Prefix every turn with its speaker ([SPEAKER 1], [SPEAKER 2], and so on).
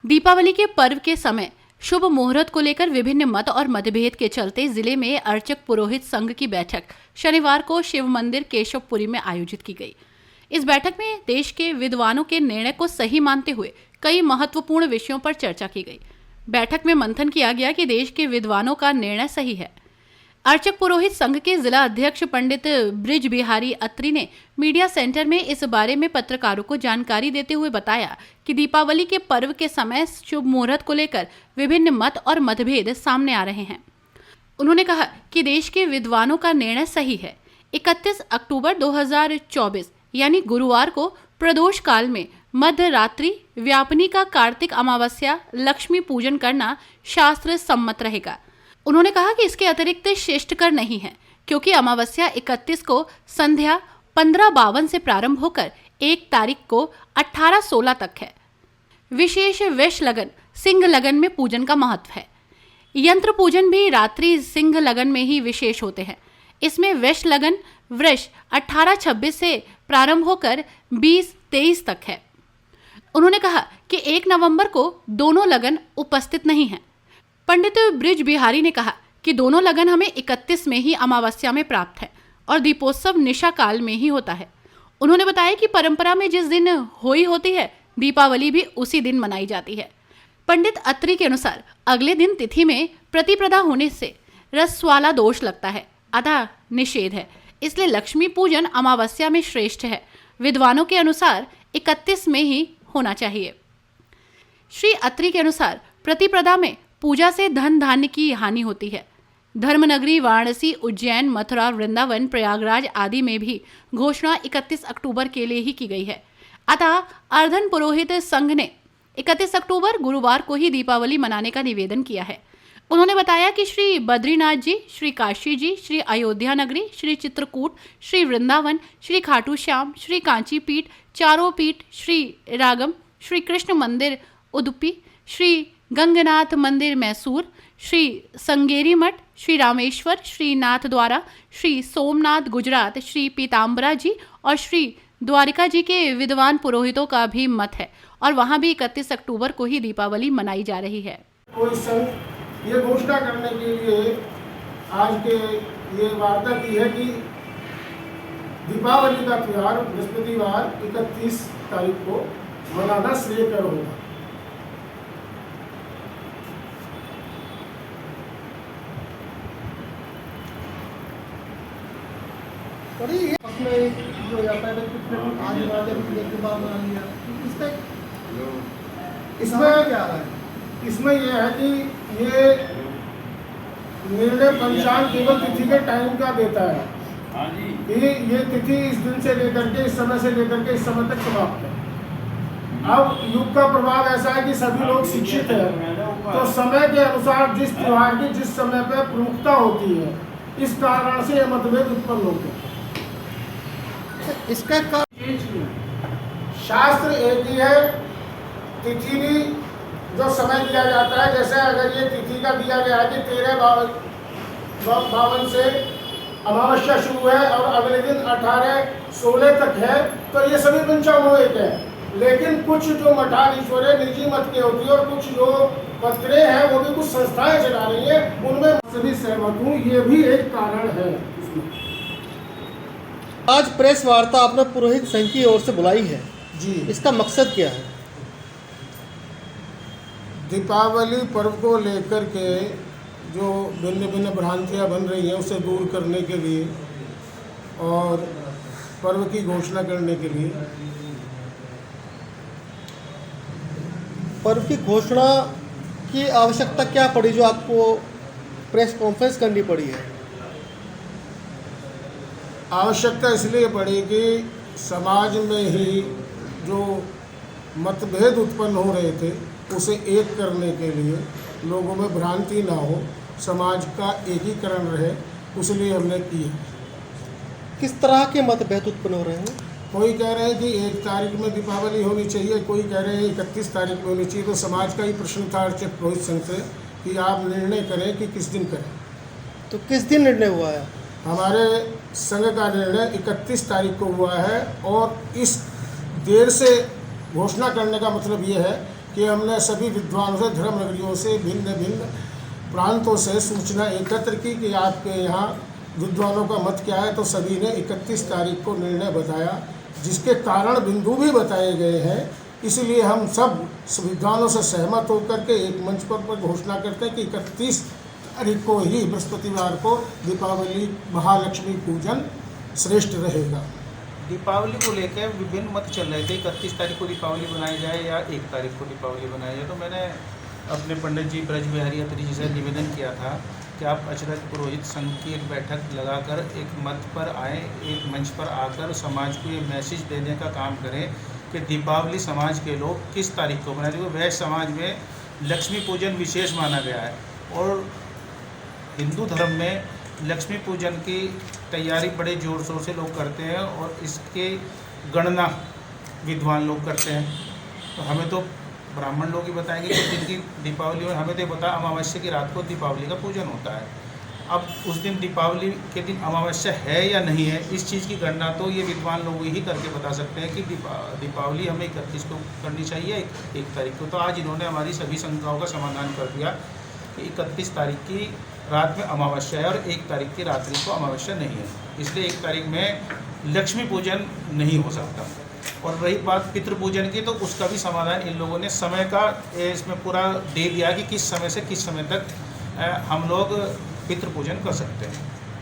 [SPEAKER 1] दीपावली के पर्व के समय शुभ मुहूर्त को लेकर विभिन्न मत और मतभेद के चलते जिले में अर्चक पुरोहित संघ की बैठक शनिवार को शिव मंदिर केशवपुरी में आयोजित की गई। इस बैठक में देश के विद्वानों के निर्णय को सही मानते हुए कई महत्वपूर्ण विषयों पर चर्चा की गई। बैठक में मंथन किया गया कि देश के विद्वानों का निर्णय सही है। अर्चक पुरोहित संघ के जिला अध्यक्ष पंडित ब्रिज बिहारी अत्री ने मीडिया सेंटर में इस बारे में पत्रकारों को जानकारी देते हुए बताया कि दीपावली के पर्व के समय शुभ मुहूर्त को लेकर विभिन्न मत और मतभेद सामने आ रहे हैं। उन्होंने कहा कि देश के विद्वानों का निर्णय सही है। 31 अक्टूबर 2024 यानी गुरुवार को प्रदोष काल में मध्य रात्रि व्यापनी का कार्तिक अमावस्या लक्ष्मी पूजन करना शास्त्र सम्मत रहेगा। उन्होंने कहा कि इसके अतिरिक्त श्रेष्ठकर नहीं है, क्योंकि अमावस्या 31 को संध्या 15:52 से प्रारंभ होकर 1 तारीख को 18:16 तक है। विशेष वृष लगन सिंह लगन में पूजन का महत्व है। यंत्र पूजन भी रात्रि सिंह लगन में ही विशेष होते हैं। इसमें वृष लगन वृष 18-26 से प्रारंभ होकर 20-23 तक है। उन्होंने कहा कि 1 नवंबर को दोनों लगन उपस्थित नहीं है। पंडित ब्रिज बिहारी ने कहा कि दोनों लगन हमें 31 में ही अमावस्या में प्राप्त है और दीपोत्सव निशा काल में ही होता है। उन्होंने बताया कि परंपरा में जिस दिन होली होती है, दीपावली भी उसी दिन मनाई जाती है। पंडित अत्री के अनुसार अगले दिन तिथि में प्रतिप्रदा होने से रसवाला दोष लगता है, अतः निषेध है, इसलिए लक्ष्मी पूजन अमावस्या में श्रेष्ठ है। विद्वानों के अनुसार 31 में ही होना चाहिए। श्री अत्री के अनुसार प्रतिप्रदा में पूजा से धन धान्य की हानि होती है। धर्मनगरी वाराणसी, उज्जैन, मथुरा, वृंदावन, प्रयागराज आदि में भी घोषणा 31 अक्टूबर के लिए ही की गई है। अतः अर्धन पुरोहित संघ ने 31 अक्टूबर गुरुवार को ही दीपावली मनाने का निवेदन किया है। उन्होंने बताया कि श्री बद्रीनाथ जी, श्री काशी जी, श्री अयोध्या नगरी, श्री चित्रकूट, श्री वृंदावन, श्री खाटू श्याम, श्री कांची पीठ, चारों पीठ, श्री रागम, श्री कृष्ण मंदिर उडुपी, श्री गंगनाथ मंदिर मैसूर, श्री संगेरी मठ, श्री रामेश्वर, श्री नाथ द्वारा, श्री सोमनाथ गुजरात, श्री पीताम्बरा जी और श्री द्वारिका जी के विद्वान पुरोहितों का भी मत है और वहां भी 31 अक्टूबर को ही दीपावली मनाई जा रही है।
[SPEAKER 2] कोई संघ ये घोषणा करने के लिए आज के ये वार्ता की है कि दीपावली का त्योहार बृहस्पतिवार 31 तारीख को मनाना श्रेयकर होगा। और ये उसमें हो जाता है आज बना लिया। इसमें क्या है? इसमें यह है कि ये निर्णय पंचांग केवल तिथि के टाइम का देता है कि ये तिथि इस दिन से लेकर के इस समय से लेकर के इस समय तक समाप्त है। अब युग का प्रभाव ऐसा है कि सभी लोग शिक्षित हैं, तो समय के अनुसार जिस त्योहार की जिस समय पर प्रमुखता होती है, इस कारण से यह मतभेद उत्पन्न होते हैं। इसका शास्त्र एक ही है, तिथि भी जो समय दिया जाता है, जैसे अगर ये तिथि का दिया गया है कि 13:52 से अमावस्या शुरू है और अगले दिन 18-16 तक है, तो ये सभी पंचांगों एक है। लेकिन कुछ जो मठाधीश्वर है निजी मत के होती है और कुछ जो पत्रे हैं वो भी कुछ संस्थाएं चला रही है, उनमें सभी सहमत हूँ। ये भी एक कारण है।
[SPEAKER 3] आज प्रेस वार्ता आपने पुरोहित संघ की ओर से बुलाई है
[SPEAKER 2] जी,
[SPEAKER 3] इसका मकसद क्या है?
[SPEAKER 2] दीपावली पर्व को लेकर के जो भिन्न भिन्न भ्रांतियाँ बन रही हैं उसे दूर करने के लिए और पर्व की घोषणा करने के लिए।
[SPEAKER 3] पर्व की घोषणा की आवश्यकता क्या पड़ी जो आपको प्रेस कॉन्फ्रेंस करनी पड़ी है?
[SPEAKER 2] आवश्यकता इसलिए पड़ी कि समाज में ही जो मतभेद उत्पन्न हो रहे थे उसे एक करने के लिए, लोगों में भ्रांति ना हो, समाज का एकीकरण रहे, उसलिए हमने की है।
[SPEAKER 3] किस तरह के मतभेद उत्पन्न हो रहे हैं?
[SPEAKER 2] कोई कह रहे हैं कि 1 तारीख में दीपावली होनी चाहिए, कोई कह रहे हैं 31 तारीख में होनी चाहिए। तो समाज का ही प्रश्न था अर्चक पुरोहित संघ से कि आप निर्णय करें कि किस दिन करें।
[SPEAKER 3] तो किस दिन निर्णय हुआ है?
[SPEAKER 2] हमारे संघ का निर्णय 31 तारीख को हुआ है और इस देर से घोषणा करने का मतलब ये है कि हमने सभी विद्वानों से, धर्म नगरियों से, भिन्न भिन्न प्रांतों से सूचना एकत्र की कि आपके यहाँ विद्वानों का मत क्या है। तो सभी ने 31 तारीख को निर्णय बताया, जिसके कारण बिंदु भी बताए गए हैं। इसलिए हम सब विद्वानों से सहमत होकर के एक मंच पर घोषणा करते हैं कि 31 तारीख को ही, बृहस्पतिवार को, दीपावली महालक्ष्मी पूजन श्रेष्ठ रहेगा।
[SPEAKER 4] दीपावली को लेकर विभिन्न मत चल रहे थे, 31 तारीख को दीपावली बनाई जाए या 1 तारीख को दीपावली बनाई जाए। तो मैंने अपने पंडित जी ब्रज बिहारी अत्री जी से निवेदन किया था कि आप अचरज पुरोहित संघ की एक बैठक लगाकर एक मत पर आएँ, एक मंच पर आकर समाज को ये मैसेज देने का काम करें कि दीपावली समाज के लोग किस तारीख को मनाते हैं। वैश्य समाज में लक्ष्मी पूजन विशेष माना गया है और हिंदू धर्म में लक्ष्मी पूजन की तैयारी बड़े ज़ोर शोर से लोग करते हैं और इसके गणना विद्वान लोग करते हैं। तो हमें तो ब्राह्मण लोग ही बताएंगे कि दिन की दीपावली, और हमें तो पता अमावस्या की रात को दीपावली का पूजन होता है। अब उस दिन दीपावली के दिन अमावस्या है या नहीं है, इस चीज़ की गणना तो ये विद्वान लोग ही करके बता सकते हैं कि दीपावली हमें 31 को करनी चाहिए, 1 तारीख को। तो आज इन्होंने हमारी सभी शंकाओं का समाधान कर दिया कि 31 तारीख की रात में अमावस्या है और 1 तारीख की रात्रि को अमावस्या नहीं है, इसलिए 1 तारीख में लक्ष्मी पूजन नहीं हो सकता। और रही बात पितृ पूजन की, तो उसका भी समाधान इन लोगों ने समय का इसमें पूरा दे दिया कि किस समय से किस समय तक हम लोग पितृ पूजन कर सकते हैं।